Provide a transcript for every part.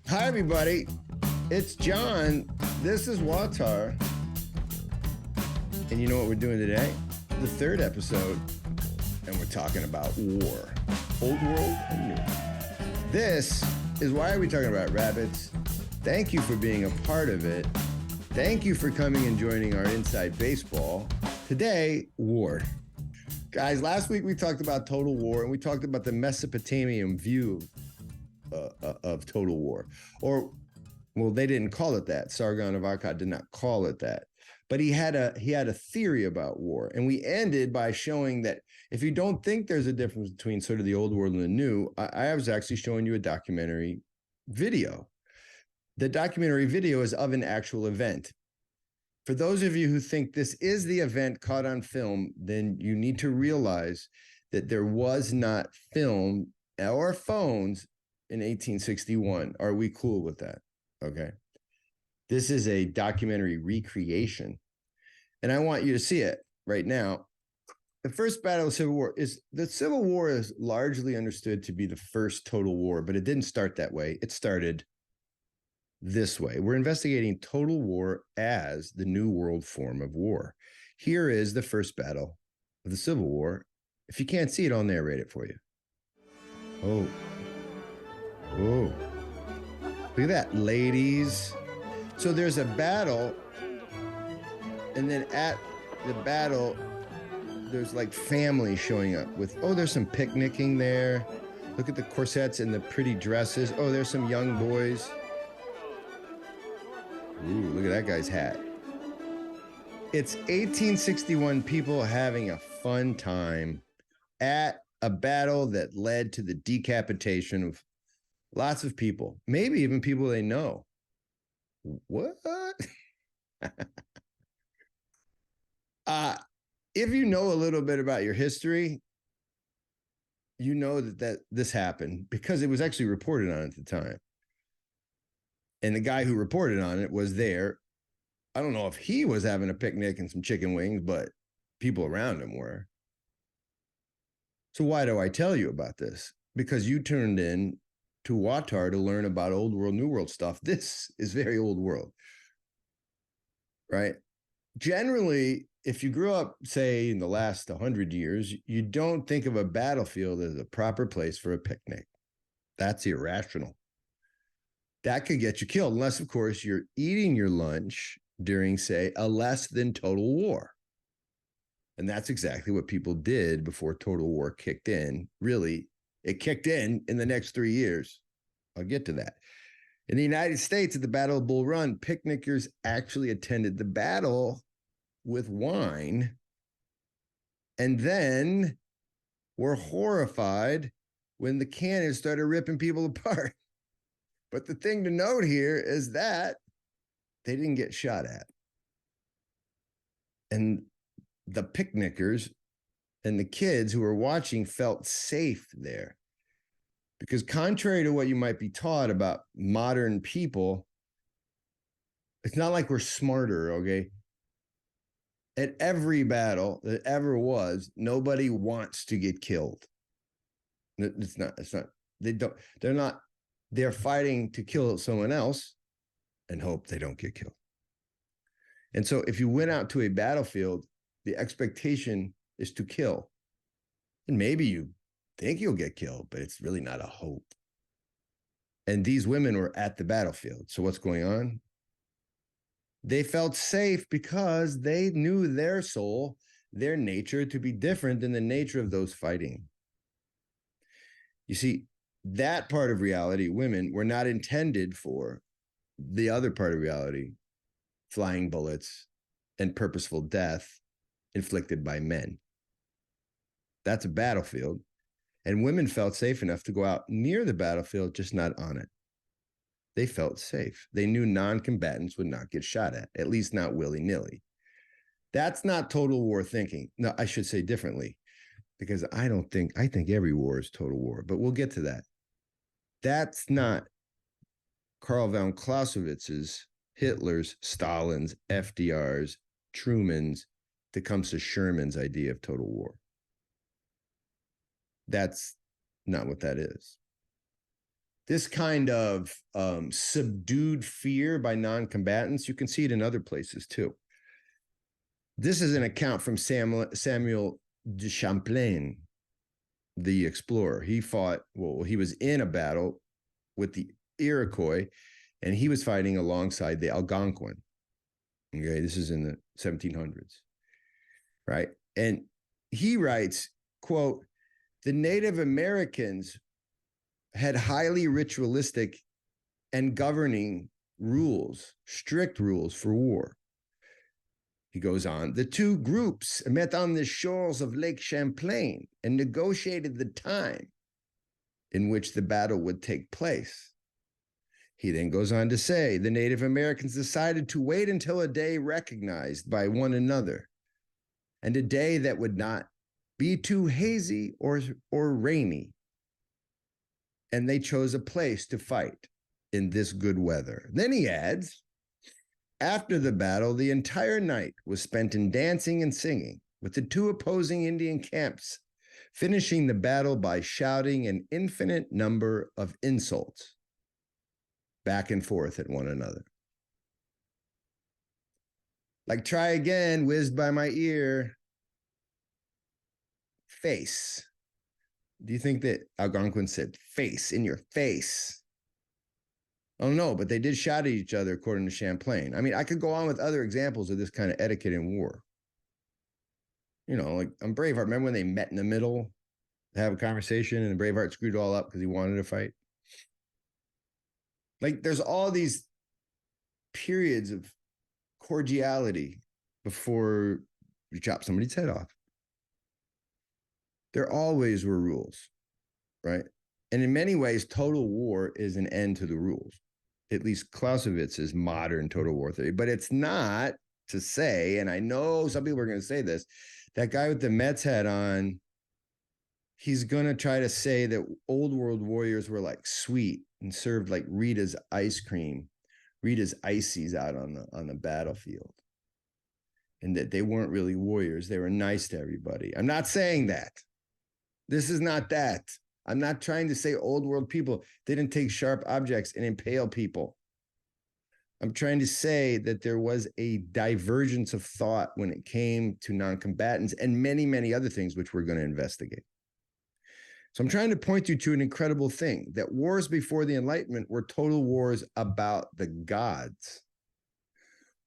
Hi, everybody. It's John. This is WAWTAR. And you know what we're doing today? The third episode. And we're talking about war. Old world and new. This is Why Are We Talking About Rabbits? Thank you for being a part of it. Thank you for coming and joining our Inside Baseball. Today, war. Guys, last week we talked about total war, and we talked about the Mesopotamian view of total war. Or, well, they didn't call it that. Sargon of Akkad did not call it that. But he had a theory about war. And we ended by showing that if you don't think there's a difference between sort of the old world and the new, I was actually showing you a documentary video. The documentary video is of an actual event. For those of you who think this is the event caught on film, then you need to realize that there was not film or phones in 1861. Are we cool with that? Okay. This is a documentary recreation, and I want you to see it right now. The first battle of the Civil War is largely understood to be the first total war, but it didn't start that way. It started this way. We're investigating total war as the new world form of war. Here is the first battle of the Civil War. If you can't see it, I'll narrate it for you. Oh. Look at that, ladies. So there's a battle, and then at the battle, there's like family showing up with, there's some picnicking there. Look at the corsets and the pretty dresses. Oh, there's some young boys. Ooh, look at that guy's hat. It's 1861 people having a fun time at a battle that led to the decapitation of lots of people, maybe even people they know. What? If you know a little bit about your history, you know that this happened because it was actually reported on at the time. And the guy who reported on it was there. I don't know if he was having a picnic and some chicken wings, but people around him were. So why do I tell you about this? Because you turned in to WAWTAR to learn about old world, new world stuff. This is very old world, right? Generally, if you grew up, say, in the last 100 years, you don't think of a battlefield as a proper place for a picnic. That's irrational. That could get you killed, unless, of course, you're eating your lunch during, say, a less than total war. And that's exactly what people did before total war kicked in. Really, it kicked in the next 3 years. I'll get to that. In the United States, at the Battle of Bull Run, picnickers actually attended the battle with wine and then were horrified when the cannons started ripping people apart. But the thing to note here is that they didn't get shot at. And the picnickers and the kids who were watching felt safe there. Because contrary to what you might be taught about modern people, it's not like we're smarter, okay? At every battle that ever was, nobody wants to get killed. They're fighting to kill someone else and hope they don't get killed. And so if you went out to a battlefield, the expectation is to kill. And maybe you think you'll get killed, but it's really not a hope. And these women were at the battlefield. So what's going on? They felt safe because they knew their soul, their nature to be different than the nature of those fighting. You see, that part of reality, women were not intended for. The other part of reality, flying bullets and purposeful death inflicted by men. That's a battlefield. And women felt safe enough to go out near the battlefield, just not on it. They felt safe. They knew non-combatants would not get shot at least not willy-nilly. That's not total war thinking. No, I should say differently, because I think every war is total war, but we'll get to that. That's not Karl von Clausewitz's, Hitler's, Stalin's, FDR's, Truman's, Tecumseh Sherman's idea of total war. That's not what that is. this kind of subdued fear by non-combatants, you can see it in other places too. This is an account from Samuel de Champlain, the explorer. He was in a battle with the Iroquois, and he was fighting alongside the Algonquin. Okay, this is in the 1700s, right? And he writes, quote, "The Native Americans had highly ritualistic and governing rules, strict rules for war." He goes on, "The two groups met on the shores of Lake Champlain and negotiated the time in which the battle would take place." He then goes on to say, "The Native Americans decided to wait until a day recognized by one another, and a day that would not be too hazy or rainy. And they chose a place to fight in this good weather." Then he adds, "After the battle, the entire night was spent in dancing and singing, with the two opposing Indian camps finishing the battle by shouting an infinite number of insults back and forth at one another. Like, try again, whizzed by my ear. Face. Do you think that Algonquin said face, in your face? Oh no, but they did shout at each other according to Champlain. I mean, I could go on with other examples of this kind of etiquette in war. You know, like on Braveheart, remember when they met in the middle to have a conversation and Braveheart screwed it all up because he wanted to fight? Like, there's all these periods of cordiality before you chop somebody's head off. There always were rules, right? And in many ways, total war is an end to the rules. At least Clausewitz's modern total war theory. But it's not to say, and I know some people are going to say this, that guy with the Mets hat on, he's going to try to say that old world warriors were like sweet and served like Rita's ice cream, Rita's ices out on the battlefield. And that they weren't really warriors. They were nice to everybody. I'm not saying that. This is not that. I'm not trying to say old world people didn't take sharp objects and impale people. I'm trying to say that there was a divergence of thought when it came to non-combatants and many, many other things which we're going to investigate. So I'm trying to point you to an incredible thing, that wars before the Enlightenment were total wars about the gods.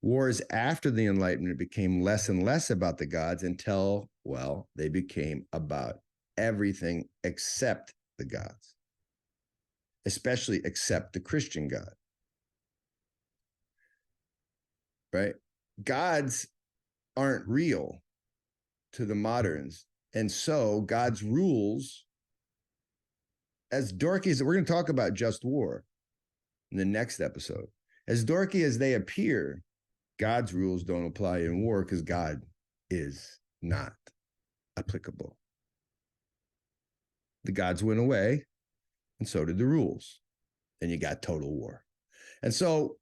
Wars after the Enlightenment became less and less about the gods until, well, they became about everything except the gods, especially except the Christian God. Right? Gods aren't real to the moderns. And so God's rules, as dorky as we're going to talk about just war in the next episode, as dorky as they appear, God's rules don't apply in war because God is not applicable. The gods went away, and so did the rules. And you got total war. And so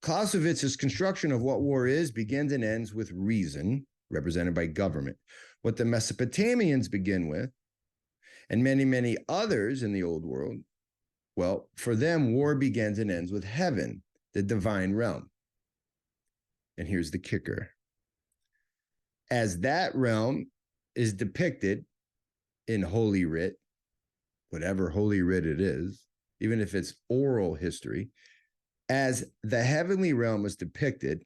Clausewitz's construction of what war is begins and ends with reason, represented by government. What the Mesopotamians begin with, and many, many others in the old world, well, for them, war begins and ends with heaven, the divine realm. And here's the kicker. As that realm is depicted in Holy Writ, whatever Holy Writ it is, even if it's oral history, as the heavenly realm is depicted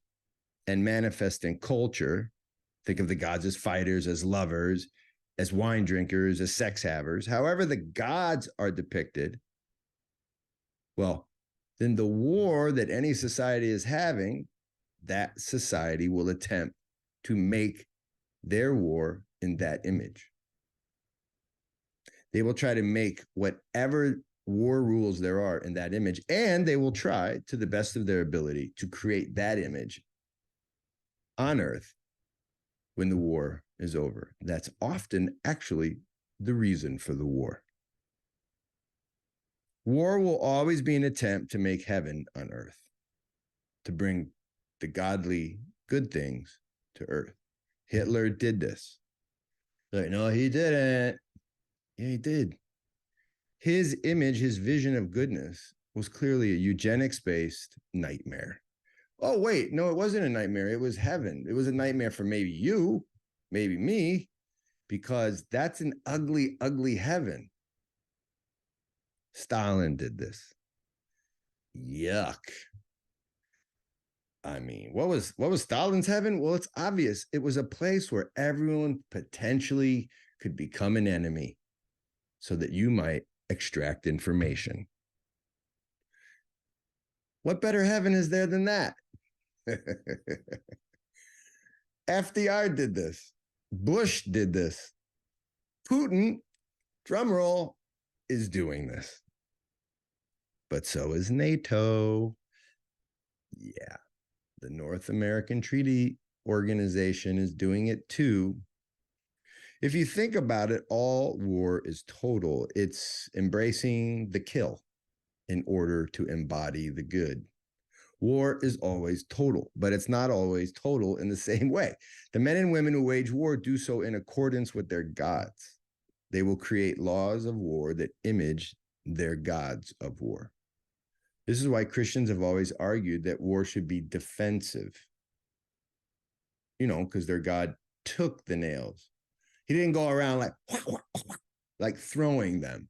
and manifest in culture, think of the gods as fighters, as lovers, as wine drinkers, as sex havers, however the gods are depicted, well, then the war that any society is having, that society will attempt to make their war in that image. They will try to make whatever war rules there are in that image, and they will try to the best of their ability to create that image on earth when the war is over. That's often actually the reason for the war. War will always be an attempt to make heaven on earth, to bring the godly good things to earth. Hitler did this. Like, no, he didn't. Yeah, he did. His image, his vision of goodness was clearly a eugenics-based nightmare. Oh, wait, no, it wasn't a nightmare. It was heaven. It was a nightmare for maybe you, maybe me, because that's an ugly, ugly heaven. Stalin did this. Yuck. I mean, what was Stalin's heaven? Well, it's obvious. It was a place where everyone potentially could become an enemy so that you might extract information. What better heaven is there than that? FDR did this. Bush did this. Putin, drumroll, is doing this. But so is NATO. Yeah, the North American Treaty Organization is doing it too. If you think about it, all war is total. It's embracing the kill in order to embody the good. War is always total, but it's not always total in the same way. The men and women who wage war do so in accordance with their gods. They will create laws of war that image their gods of war. This is why Christians have always argued that war should be defensive. You know, because their God took the nails. He didn't go around like throwing them.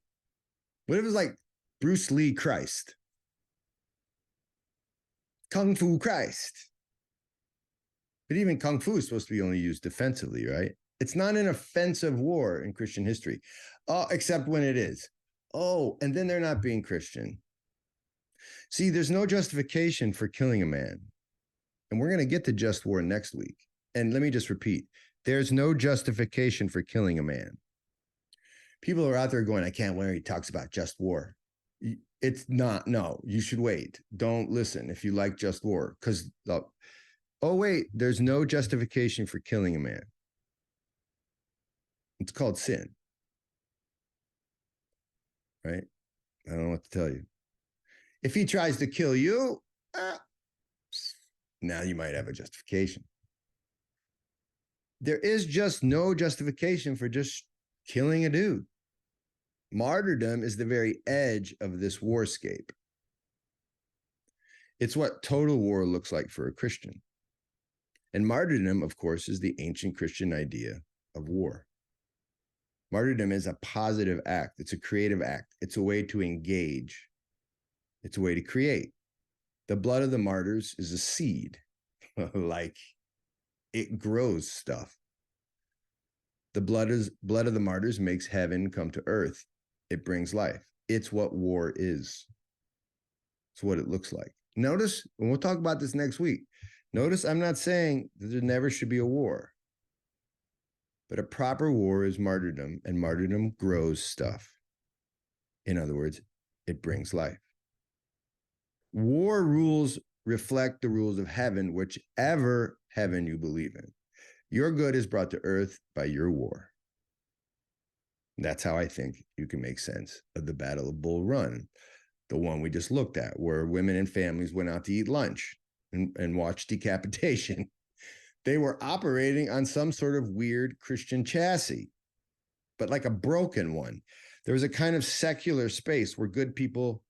What if it was like Bruce Lee Christ? Kung Fu Christ. But even Kung Fu is supposed to be only used defensively, right? It's not an offensive war in Christian history, except when it is. Oh, and then they're not being Christian. See, there's no justification for killing a man. And we're going to get to just war next week. And let me just repeat, there's no justification for killing a man. People are out there going, I can't wait, he talks about just war. It's not, no, you should wait. Don't listen if you like just war. Because, oh, wait, there's no justification for killing a man. It's called sin. Right? I don't know what to tell you. If he tries to kill you, now you might have a justification. There is just no justification for just killing a dude. Martyrdom is the very edge of this warscape. It's what total war looks like for a Christian. And martyrdom, of course, is the ancient Christian idea of war. Martyrdom is a positive act. It's a creative act. It's a way to engage. It's a way to create. The blood of the martyrs is a seed. Like, it grows stuff. The blood of the martyrs makes heaven come to earth. It brings life. It's what war is. It's what it looks like. Notice, and we'll talk about this next week, notice I'm not saying that there never should be a war. But a proper war is martyrdom, and martyrdom grows stuff. In other words, it brings life. War rules reflect the rules of heaven, whichever heaven you believe in. Your good is brought to earth by your war. That's how I think you can make sense of the Battle of Bull Run, the one we just looked at, where women and families went out to eat lunch and watch decapitation. They were operating on some sort of weird Christian chassis, but like a broken one. There was a kind of secular space where good people,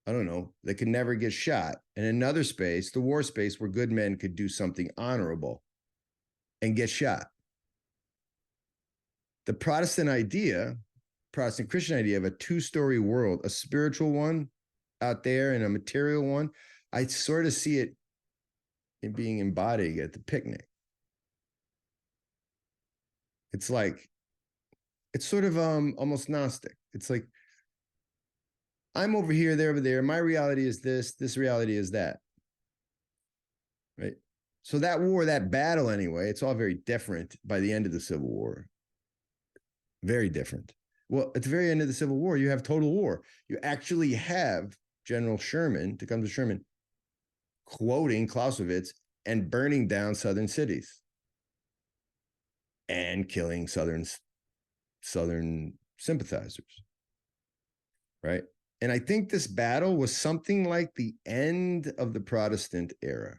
I don't know, they could never get shot. And another space, the war space, where good men could do something honorable and get shot. The Protestant Christian idea of a two-story world, a spiritual one out there and a material one, I sort of see it in being embodied at the picnic. It's like, it's sort of almost Gnostic. It's like, I'm over here, they're over there. My reality is this reality is that. Right? So that war, that battle anyway, it's all very different by the end of the Civil War. Very different. Well, at the very end of the Civil War, you have total war. You actually have General Sherman, Tecumseh Sherman, quoting Clausewitz and burning down southern cities and killing southern sympathizers, right? And I think this battle was something like the end of the Protestant era.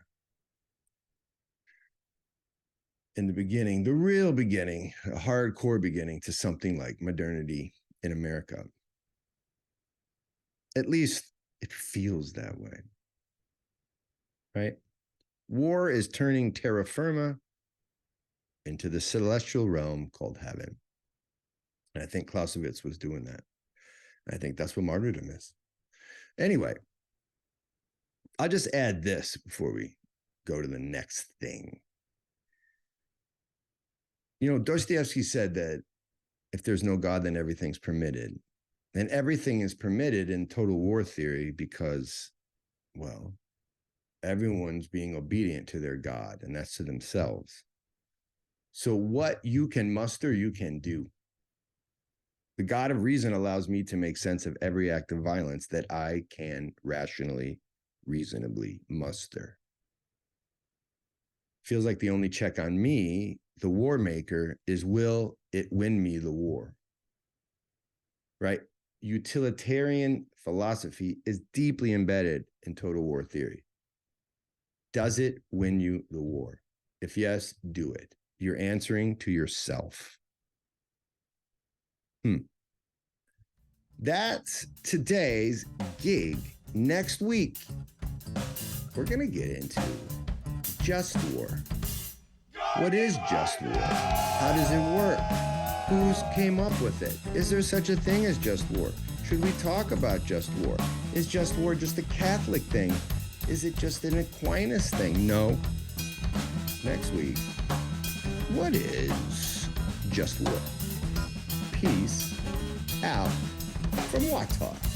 In the beginning, the real beginning, a hardcore beginning to something like modernity in America. At least it feels that way, right? War is turning terra firma into the celestial realm called heaven. And I think Clausewitz was doing that. And I think that's what martyrdom is. Anyway, I'll just add this before we go to the next thing. You know, Dostoevsky said that if there's no God, then everything's permitted. And everything is permitted in total war theory because, well, everyone's being obedient to their God, and that's to themselves. So what you can muster, you can do. The God of reason allows me to make sense of every act of violence that I can rationally, reasonably muster. Feels like the only check on me, the war maker, is will it win me the war? Right? Utilitarian philosophy is deeply embedded in total war theory. Does it win you the war? If yes, do it. You're answering to yourself. That's today's gig. Next week, we're going to get into just war. What is just war? How does it work? Who's came up with it? Is there such a thing as just war? Should we talk about just war? Is just war just a Catholic thing? Is it just an Aquinas thing? No. Next week, what is just war? Peace out from WAWTAR.